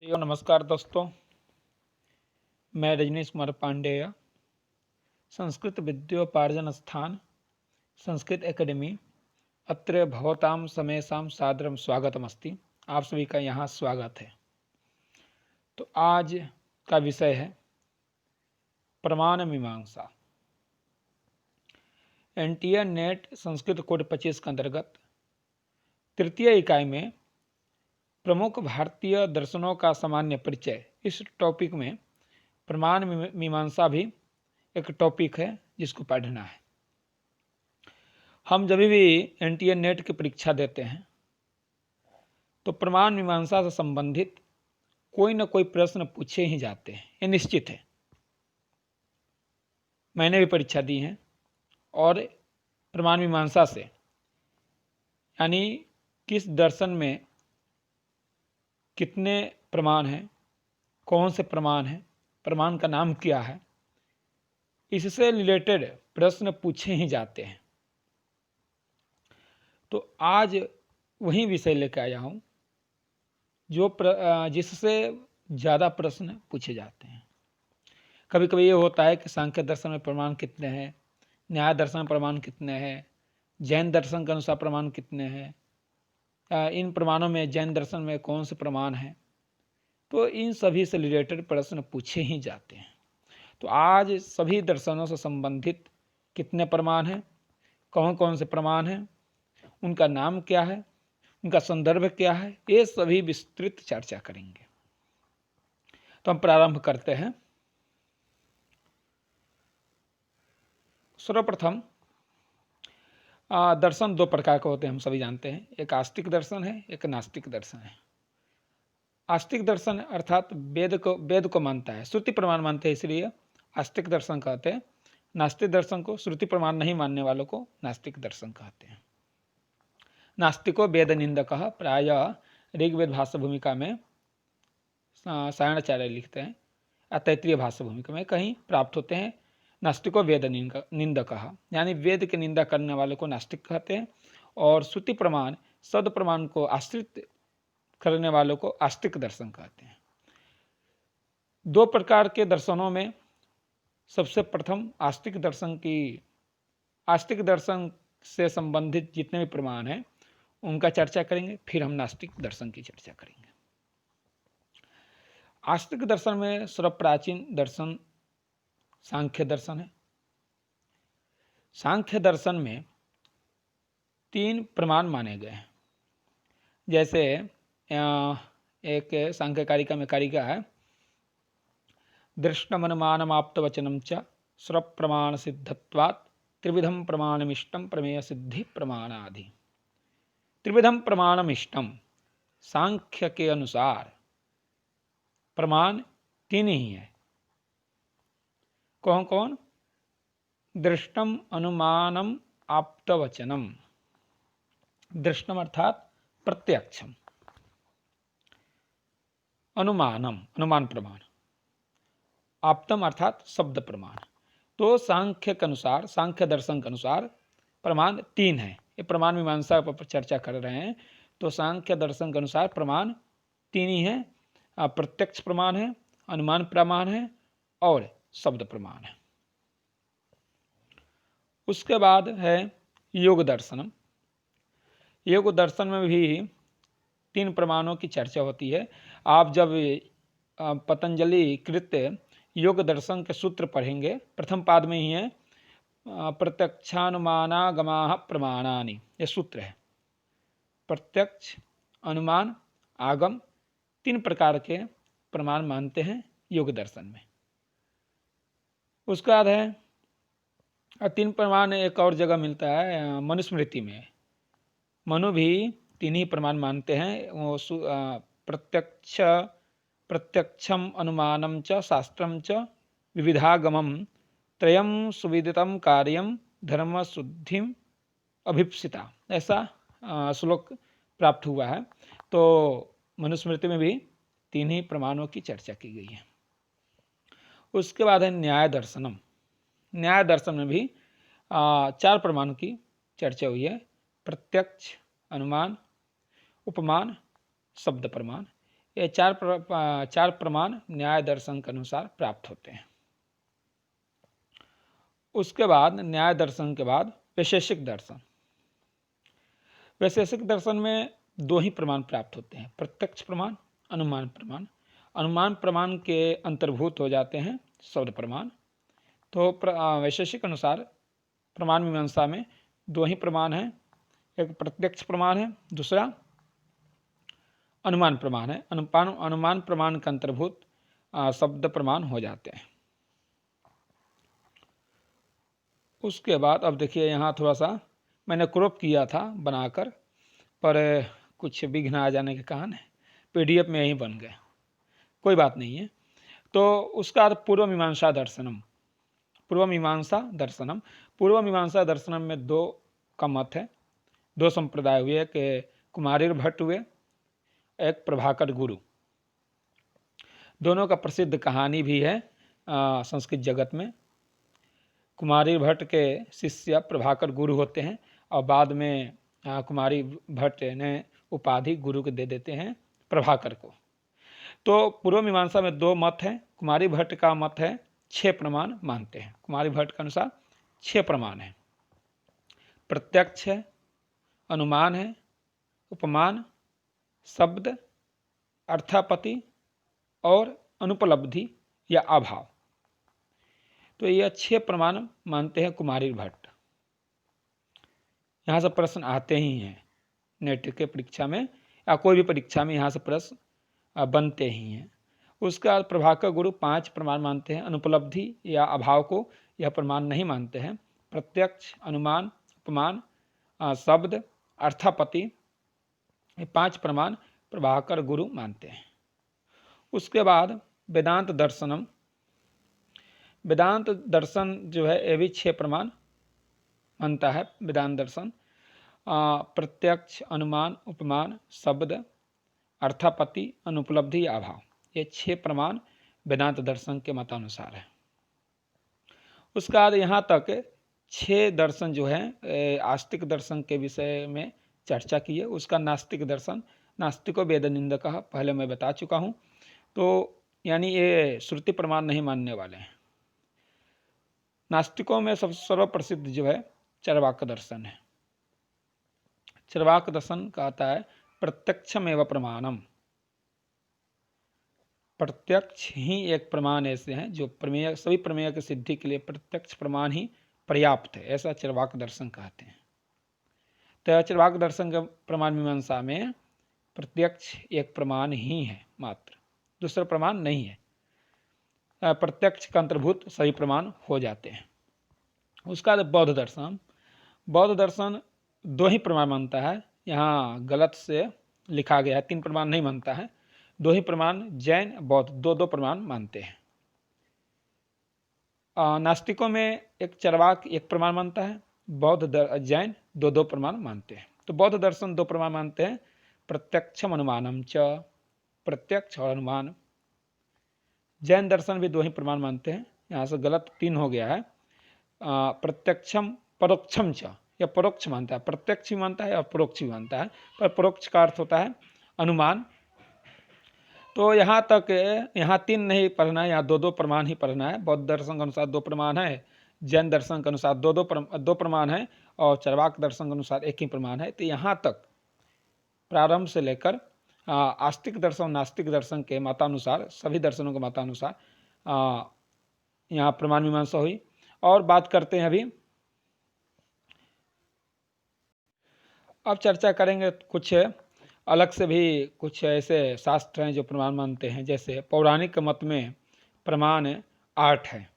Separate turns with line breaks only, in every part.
नमस्कार दोस्तों, मैं रजनीश कुमार पांडेय, संस्कृत विद्योपार्जन स्थान संस्कृत एकेडमी अत्र भवतां समेषां सादरं स्वागतमस्ति। आप सभी का यहाँ स्वागत है। तो आज का विषय है प्रमाण मीमांसा। एनटीए नेट संस्कृत कोड 25 के अंतर्गत तृतीय इकाई में प्रमुख भारतीय दर्शनों का सामान्य परिचय, इस टॉपिक में प्रमाण मीमांसा भी एक टॉपिक है जिसको पढ़ना है। हम जब भी एनटीए नेट की परीक्षा देते हैं तो प्रमाण मीमांसा से संबंधित कोई न कोई प्रश्न पूछे ही जाते हैं, ये निश्चित है। मैंने भी परीक्षा दी है और प्रमाण मीमांसा से यानी किस दर्शन में कितने प्रमाण हैं, कौन से प्रमाण हैं, प्रमाण का नाम क्या है, इससे रिलेटेड प्रश्न पूछे ही जाते हैं। तो आज वही विषय लेकर आया हूँ जो जिससे ज़्यादा प्रश्न पूछे जाते हैं। कभी कभी ये होता है कि सांख्य दर्शन में प्रमाण कितने हैं, न्याय दर्शन में प्रमाण कितने हैं, जैन दर्शन के अनुसार प्रमाण कितने हैं, इन प्रमाणों में जैन दर्शन में कौन से प्रमाण हैं, तो इन सभी से रिलेटेड प्रश्न पूछे ही जाते हैं। तो आज सभी दर्शनों से संबंधित कितने प्रमाण हैं, कौन कौन से प्रमाण हैं, उनका नाम क्या है, उनका संदर्भ क्या है, ये सभी विस्तृत चर्चा करेंगे। तो हम प्रारंभ करते हैं। सर्वप्रथम दर्शन दो प्रकार के होते हैं, हम सभी जानते हैं। एक आस्तिक दर्शन है, एक नास्तिक दर्शन है। आस्तिक दर्शन अर्थात वेद को मानता है, श्रुति प्रमाण मानते हैं, इसलिए आस्तिक दर्शन कहते हैं। नास्तिक दर्शन को, श्रुति प्रमाण नहीं मानने वालों को नास्तिक दर्शन कहते हैं। नास्तिको वेद निंदक प्राय ऋग्वेद भाष्य भूमिका में सायणाचार्य लिखते हैं, तैत्तिरीय भाष्य भूमिका में कहीं प्राप्त होते हैं। नास्तिको वेद निंदक, यानी वेद की निंदा करने वालों को नास्तिक कहते हैं, और श्रुति प्रमाण सद प्रमाण को आश्रित करने वालों को आस्तिक दर्शन कहते हैं। दो प्रकार के दर्शनों में सबसे प्रथम आस्तिक दर्शन से संबंधित जितने भी प्रमाण हैं उनका चर्चा करेंगे, फिर हम नास्तिक दर्शन की चर्चा करेंगे। आस्तिक दर्शन में सर्वप्राचीन दर्शन सांख्य दर्शन है। सांख्य दर्शन में 3 प्रमाण माने गए हैं। जैसे एक सांख्य कारिका में कारिका है, दृष्टमनुमानमाप्तवचनं च स्वप्रमाण सिद्धत्वात् त्रिविधम प्रमाणमिष्टम प्रमेय सिद्धि प्रमाणादि। त्रिविधम प्रमाणमिष्टम, सांख्य के अनुसार प्रमाण 3 ही है। कौन कौन? दृष्टम अनुमानम आप्तवचनम, दृष्टम अर्थात प्रत्यक्षम, अनुमानम अनुमान प्रमाण, आप्तम अर्थात शब्द प्रमाण। तो सांख्य के अनुसार, सांख्य दर्शन के अनुसार प्रमाण 3 है। ये प्रमाण मीमांसा पर चर्चा कर रहे हैं। तो सांख्य दर्शन के अनुसार प्रमाण 3 ही है। प्रत्यक्ष प्रमाण है, अनुमान प्रमाण है और शब्द प्रमाण है। उसके बाद है योग दर्शनम। योग दर्शन में भी 3 प्रमाणों की चर्चा होती है। आप जब पतंजलि कृत योग दर्शन के सूत्र पढ़ेंगे, प्रथम पाद में ही है प्रत्यक्षानुमानागमाः प्रमाणानि, ये सूत्र है। प्रत्यक्ष, अनुमान, आगम 3 प्रकार के प्रमाण मानते हैं योग दर्शन में। उसके बाद है 3 प्रमाण एक और जगह मिलता है मनुस्मृति में। मनु भी 3 ही प्रमाण मानते हैं। वो प्रत्यक्षम अनुमानम च शास्त्रम च विविधागमम त्रयम सुविदितम कार्यम धर्म शुद्धिम अभिप्सिता, ऐसा श्लोक प्राप्त हुआ है। तो मनुस्मृति में भी 3 ही प्रमाणों की चर्चा की गई है। उसके बाद है न्याय दर्शनम। न्याय दर्शन में भी 4 प्रमाण की चर्चा हुई है, प्रत्यक्ष, अनुमान, उपमान, शब्द प्रमाण। ये चार प्रमाण न्याय दर्शन के अनुसार प्राप्त होते हैं। उसके बाद न्याय दर्शन के बाद वैशेषिक दर्शन। वैशेषिक दर्शन में दो ही प्रमाण प्राप्त होते हैं, प्रत्यक्ष प्रमाण, अनुमान प्रमाण। अनुमान प्रमाण के अंतर्भूत हो जाते हैं शब्द प्रमाण। तो वैशेषिक अनुसार प्रमाण मीमांसा में दो ही प्रमाण हैं, एक प्रत्यक्ष प्रमाण है, दूसरा अनुमान प्रमाण है। अनुमान प्रमाण के अंतर्भूत शब्द प्रमाण हो जाते हैं। उसके बाद अब देखिए यहाँ थोड़ा सा मैंने क्रॉप किया था बनाकर, पर कुछ विघ्न आ जाने के कारण PDF में ही बन गए, कोई बात नहीं है। तो उसका पूर्व मीमांसा दर्शनम। पूर्व मीमांसा दर्शनम, पूर्व मीमांसा दर्शनम में दो का मत है, दो संप्रदाय हुए, कि कुमारीर भट्ट हुए, एक प्रभाकर गुरु। दोनों का प्रसिद्ध कहानी भी है संस्कृत जगत में। कुमारी भट्ट के शिष्य प्रभाकर गुरु होते हैं और बाद में कुमारी भट्ट ने उपाधि गुरु को दे देते हैं प्रभाकर को। तो पूर्व मीमांसा में दो मत हैं। कुमारी भट्ट का मत है 6 प्रमाण मानते हैं। कुमारी भट्ट के अनुसार 6 प्रमाण हैं, प्रत्यक्ष है, अनुमान है, उपमान, शब्द, अर्थापत्ति और अनुपलब्धि या अभाव। तो यह 6 प्रमाण मानते हैं कुमारी भट्ट। यहाँ से प्रश्न आते ही हैं नेट के परीक्षा में या कोई भी परीक्षा में, यहाँ से प्रश्न बनते ही हैं। उसके बाद प्रभाकर गुरु 5 प्रमाण मानते हैं। अनुपलब्धि या अभाव को यह प्रमाण नहीं मानते हैं। प्रत्यक्ष, अनुमान, उपमान, शब्द, अर्थापत्ति, ये 5 प्रमाण प्रभाकर गुरु मानते हैं। उसके बाद वेदांत दर्शनम। वेदांत दर्शन जो है ये भी 6 प्रमाण मानता है। वेदांत दर्शन प्रत्यक्ष, अनुमान, उपमान, शब्द, अर्थापत्ति, अनुपलब्धि या अभाव, ये 6 प्रमाण वेदांत दर्शन के मतानुसार है। उसके बाद यहाँ तक 6 दर्शन जो है आस्तिक दर्शन के विषय में चर्चा की है। उसका नास्तिक दर्शन, नास्तिको वेद निंदकः, पहले मैं बता चुका हूँ। तो यानी ये श्रुति प्रमाण नहीं मानने वाले हैं। नास्तिकों में सबसे सर्वप्रसिद्ध जो है चरवाक दर्शन है। चरवाक दर्शन कहता है प्रत्यक्षमेव प्रमाणम। प्रत्यक्ष ही एक प्रमाण ऐसे हैं जो प्रमेय, सभी प्रमेय की सिद्धि के लिए प्रत्यक्ष प्रमाण ही पर्याप्त है, ऐसा चरवाक दर्शन कहते हैं। तो चरवाक दर्शन के प्रमाण मीमांसा में प्रत्यक्ष एक प्रमाण ही है मात्र, दूसरा प्रमाण नहीं है। प्रत्यक्ष का अंतर्भूत सभी प्रमाण हो जाते हैं। उसका बौद्ध दर्शन। बौद्ध दर्शन 2 ही प्रमाण मानता है। यहाँ गलत से लिखा गया है, 3 प्रमाण नहीं मानता है, 2 ही प्रमाण। जैन, बौद्ध 2-2 प्रमाण मानते हैं। नास्तिकों में एक चरवाक एक प्रमाण मानता है, बौद्ध जैन 2-2 प्रमाण मानते हैं। तो बौद्ध दर्शन 2 प्रमाण मानते हैं, प्रत्यक्षम अनुमानम च, प्रत्यक्ष और अनुमान। जैन दर्शन भी 2 ही प्रमाण मानते हैं, यहाँ से गलत 3 हो गया है। प्रत्यक्षम परोक्षम च, या परोक्ष मानता है, प्रत्यक्ष भी मानता है और परोक्ष भी मानता है, पर परोक्ष का अर्थ होता है अनुमान। तो यहाँ तक, यहाँ 3 नहीं पढ़ना है, यहाँ 2-2 प्रमाण ही पढ़ना है। बौद्ध दर्शन के अनुसार 2 प्रमाण है, जैन दर्शन के अनुसार 2 प्रमाण है और चरवाक दर्शन के अनुसार 1 ही प्रमाण है। तो यहाँ तक प्रारंभ से लेकर आस्तिक दर्शन, नास्तिक दर्शन के मतानुसार, सभी दर्शनों के मतानुसार यहाँ प्रमाण मीमांसा हुई। और बात करते हैं अभी, अब चर्चा करेंगे कुछ अलग से भी कुछ ऐसे शास्त्र हैं जो प्रमाण मानते हैं। जैसे पौराणिक मत में प्रमाण 8 है,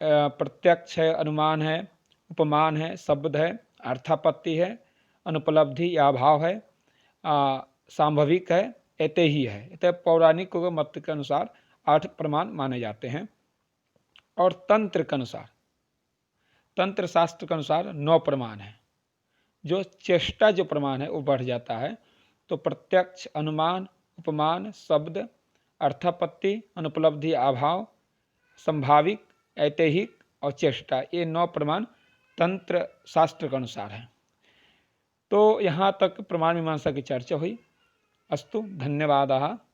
प्रत्यक्ष है, अनुमान है, उपमान है, शब्द है, अर्थापत्ति है, अनुपलब्धि या अभाव है, सांभविक है, ऐते ही है। तो पौराणिक मत के अनुसार 8 प्रमाण माने जाते हैं। और तंत्र के अनुसार, तंत्र शास्त्र के अनुसार 9 प्रमाण है। जो चेष्टा जो प्रमाण है वो बढ़ जाता है। तो प्रत्यक्ष, अनुमान, उपमान, शब्द, अर्थापत्ति, अनुपलब्धि, अभाव, संभाविक, ऐतिहिक और चेष्टा, ये 9 प्रमाण तंत्र शास्त्र के अनुसार है। तो यहाँ तक प्रमाण मीमांसा की चर्चा हुई। अस्तु, धन्यवादाः।